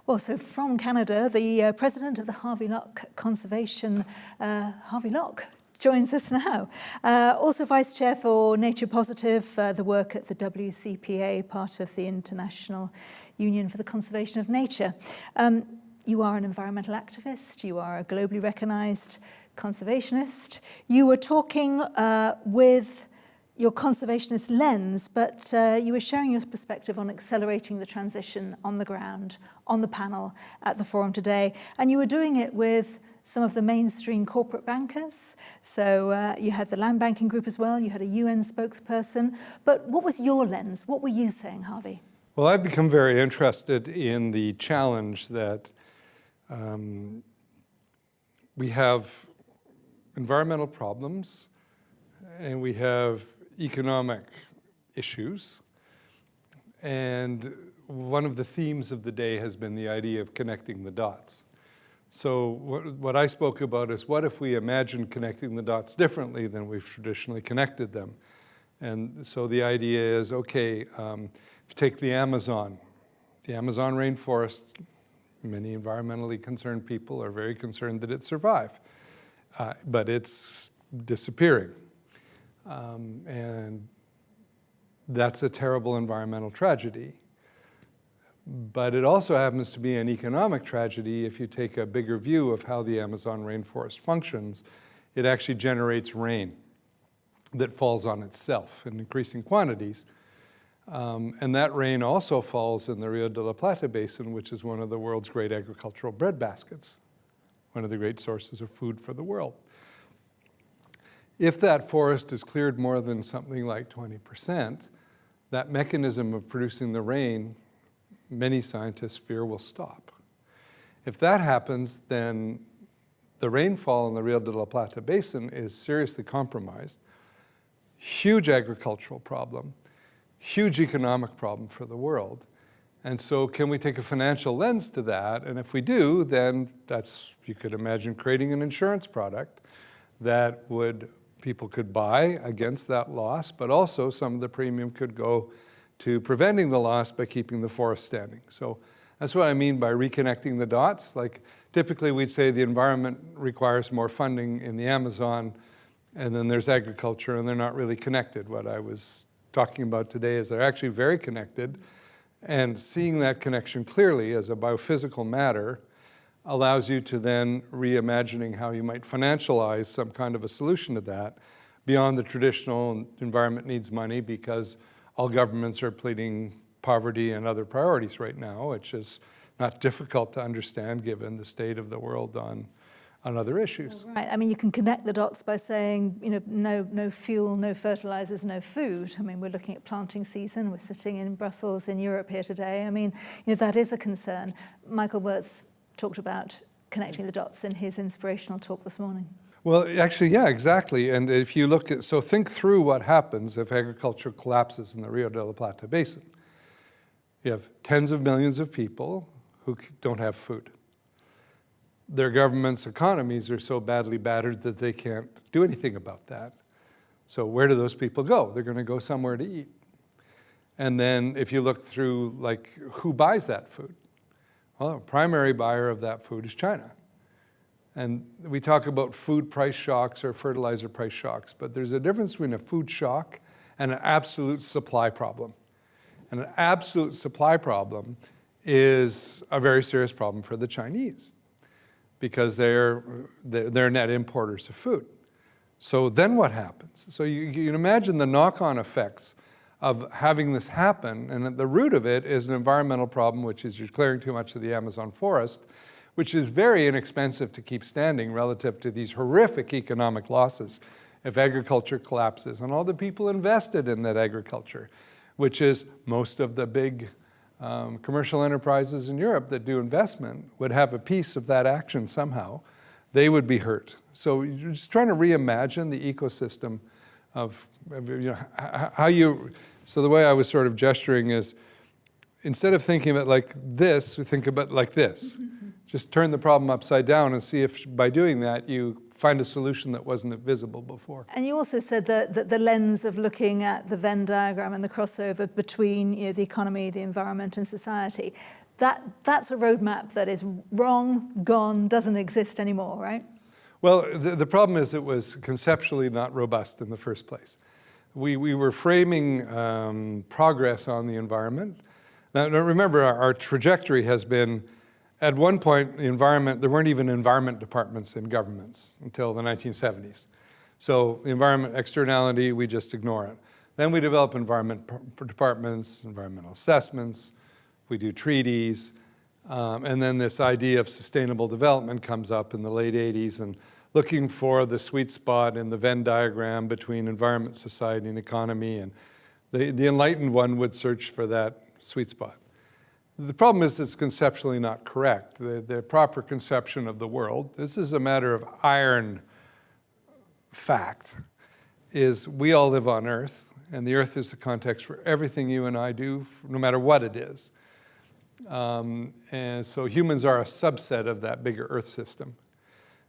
Well, so from Canada, the president of the Harvey Locke Conservation, Harvey Locke, joins us now. Also vice chair for Nature Positive, the work at the WCPA, part of the International Union for the Conservation of Nature. You are an environmental activist. You are a globally recognized conservationist. You were talking with your conservationist lens, but you were sharing your perspective on accelerating the transition on the ground, on the panel at the forum today. And you were doing it with some of the mainstream corporate bankers. So you had the land banking group as well, you had a UN spokesperson. But what was your lens? What were you saying, Harvey? Well, I've become very interested in the challenge that we have environmental problems and we have economic issues. And one of the themes of the day has been the idea of connecting the dots. So what I spoke about is, what if we imagine connecting the dots differently than we've traditionally connected them? And so the idea is, okay, if you take the Amazon rainforest, many environmentally concerned people are very concerned that it survive, but it's disappearing. And that's a terrible environmental tragedy. But it also happens to be an economic tragedy. If you take a bigger view of how the Amazon rainforest functions, it actually generates rain that falls on itself in increasing quantities. And that rain also falls in the Rio de la Plata basin, which is one of the world's great agricultural breadbaskets, one of the great sources of food for the world. If that forest is cleared more than something like 20%, that mechanism of producing the rain, many scientists fear, will stop. If that happens, then the rainfall in the Rio de la Plata basin is seriously compromised. Huge agricultural problem, huge economic problem for the world. And so can we take a financial lens to that? And if we do, then you could imagine creating an insurance product that people could buy against that loss, but also some of the premium could go to preventing the loss by keeping the forest standing. So that's what I mean by reconnecting the dots. Like, typically we'd say the environment requires more funding in the Amazon, and then there's agriculture, and they're not really connected. What I was talking about today is they're actually very connected, and seeing that connection clearly as a biophysical matter allows you to then reimagining how you might financialize some kind of a solution to that beyond the traditional environment needs money, because all governments are pleading poverty and other priorities right now, which is not difficult to understand given the state of the world on other issues. Right. I mean, you can connect the dots by saying, no fuel, no fertilizers, no food. I mean, we're looking at planting season. We're sitting in Brussels in Europe here today. I mean, that is a concern. Michael Wirtz talked about connecting the dots in his inspirational talk this morning. Well, actually, yeah, exactly. And if you look at, so think through what happens if agriculture collapses in the Rio de la Plata basin. You have tens of millions of people who don't have food. Their government's economies are so badly battered that they can't do anything about that. So where do those people go? They're going to go somewhere to eat. And then if you look through, like, who buys that food? Well, a primary buyer of that food is China. And we talk about food price shocks or fertilizer price shocks, but there's a difference between a food shock and an absolute supply problem. And an absolute supply problem is a very serious problem for the Chinese, because they're net importers of food. So then what happens? So you can imagine the knock-on effects of having this happen, and at the root of it is an environmental problem, which is you're clearing too much of the Amazon forest, which is very inexpensive to keep standing relative to these horrific economic losses if agriculture collapses, and all the people invested in that agriculture, which is most of the big commercial enterprises in Europe that do investment would have a piece of that action somehow. They would be hurt. So you're just trying to reimagine the ecosystem of how you, so the way I was sort of gesturing is, instead of thinking of it like this, we think about it like this. Just turn the problem upside down and see if by doing that you find a solution that wasn't visible before. And you also said that the lens of looking at the Venn diagram and the crossover between the economy, the environment and society, that's a roadmap that is wrong, gone, doesn't exist anymore, right? Well, the problem is it was conceptually not robust in the first place. We were framing progress on the environment. Now remember, our trajectory has been, at one point, the environment, there weren't even environment departments in governments until the 1970s. So the environment externality, we just ignore it. Then we develop environment departments, environmental assessments, we do treaties, and then this idea of sustainable development comes up in the late 80s, and looking for the sweet spot in the Venn diagram between environment, society, and economy, and the enlightened one would search for that sweet spot. The problem is it's conceptually not correct. The proper conception of the world, this is a matter of iron fact, is we all live on Earth, and the Earth is the context for everything you and I do, no matter what it is. And so humans are a subset of that bigger Earth system.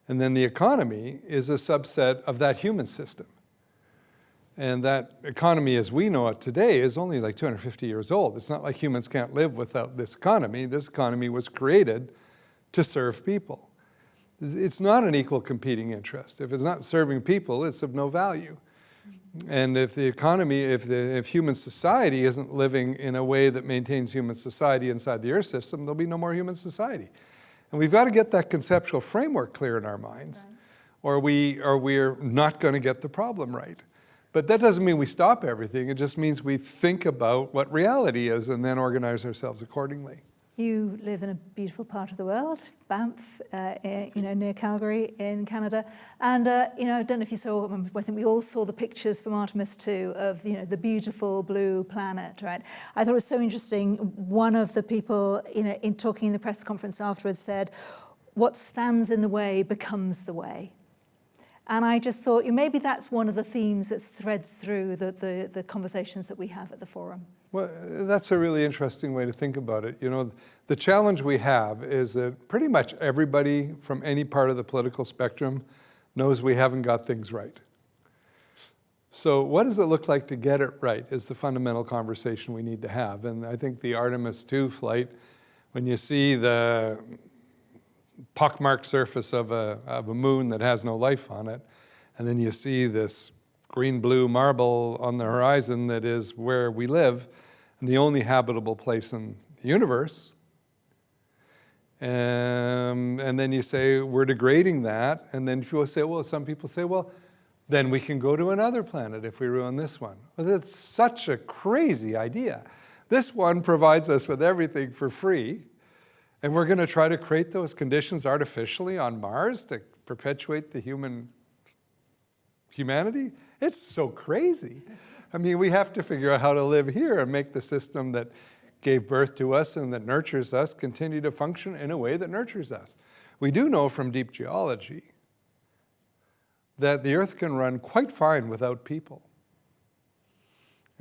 And then the economy is a subset of that human system. And that economy as we know it today is only like 250 years old. It's not like humans can't live without this economy. This economy was created to serve people. It's not an equal competing interest. If it's not serving people, it's of no value. And if the economy, if human society isn't living in a way that maintains human society inside the Earth system, there'll be no more human society. And we've got to get that conceptual framework clear in our minds, or we're not going to get the problem right. But that doesn't mean we stop everything. It just means we think about what reality is and then organize ourselves accordingly. You live in a beautiful part of the world, Banff, near Calgary in Canada. And, I don't know if you saw, I think we all saw the pictures from Artemis 2 of, the beautiful blue planet, right? I thought it was so interesting. One of the people, in talking in the press conference afterwards said, what stands in the way becomes the way. And I just thought, maybe that's one of the themes that threads through the conversations that we have at the forum. Well, that's a really interesting way to think about it. The challenge we have is that pretty much everybody from any part of the political spectrum knows we haven't got things right. So what does it look like to get it right is the fundamental conversation we need to have. And I think the Artemis 2 flight, when you see the pockmarked surface of a moon that has no life on it, and then you see this green-blue marble on the horizon that is where we live, and the only habitable place in the universe. And then you say, we're degrading that, and then some people say, well, then we can go to another planet if we ruin this one. Well, that's such a crazy idea. This one provides us with everything for free, and we're going to try to create those conditions artificially on Mars to perpetuate the humanity? It's so crazy. I mean, we have to figure out how to live here and make the system that gave birth to us and that nurtures us continue to function in a way that nurtures us. We do know from deep geology that the Earth can run quite fine without people.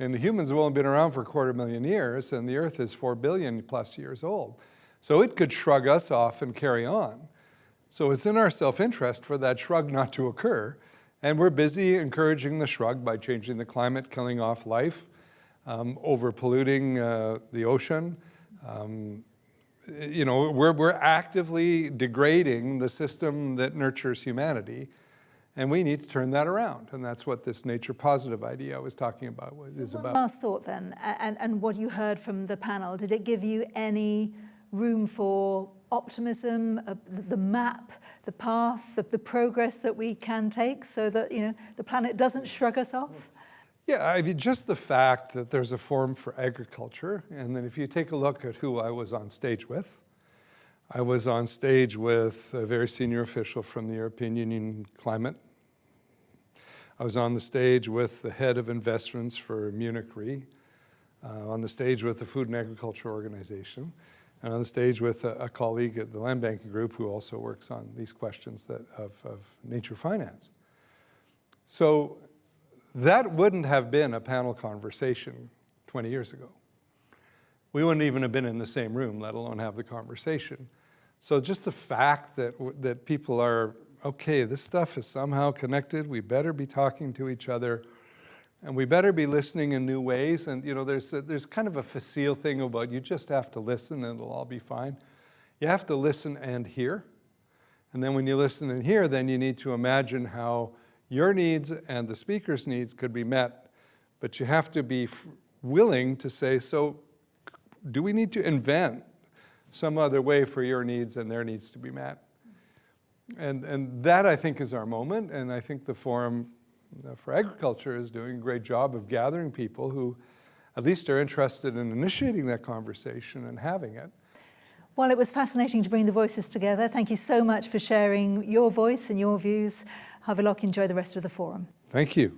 And the humans have only been around for 250,000 years, and the Earth is 4 billion plus years old. So it could shrug us off and carry on. So it's in our self-interest for that shrug not to occur. And we're busy encouraging the shrug by changing the climate, killing off life, over-polluting the ocean. We're actively degrading the system that nurtures humanity, and we need to turn that around. And that's what this nature positive idea I was talking about is about. Last thought then, and what you heard from the panel, did it give you any room for optimism, the map, the path, the progress that we can take so that the planet doesn't shrug us off? Yeah, I mean, just the fact that there's a forum for agriculture, and then if you take a look at who I was on stage with, I was on stage with a very senior official from the European Union Climate. I was on the stage with the head of investments for Munich Re, on the stage with the Food and Agriculture Organization, and on the stage with a colleague at the Land Banking Group who also works on these questions of nature finance. So that wouldn't have been a panel conversation 20 years ago. We wouldn't even have been in the same room, let alone have the conversation. So just the fact that people are, okay, this stuff is somehow connected, we better be talking to each other, And we better be listening in new ways. And, there's kind of a facile thing about you just have to listen and it'll all be fine. You have to listen and hear. And then when you listen and hear, then you need to imagine how your needs and the speaker's needs could be met. But you have to be willing to say, so do we need to invent some other way for your needs and their needs to be met? And that, I think, is our moment. And I think the Forum for Agriculture is doing a great job of gathering people who at least are interested in initiating that conversation and having it. Well, it was fascinating to bring the voices together. Thank you so much for sharing your voice and your views. Harvey Locke, enjoy the rest of the forum. Thank you.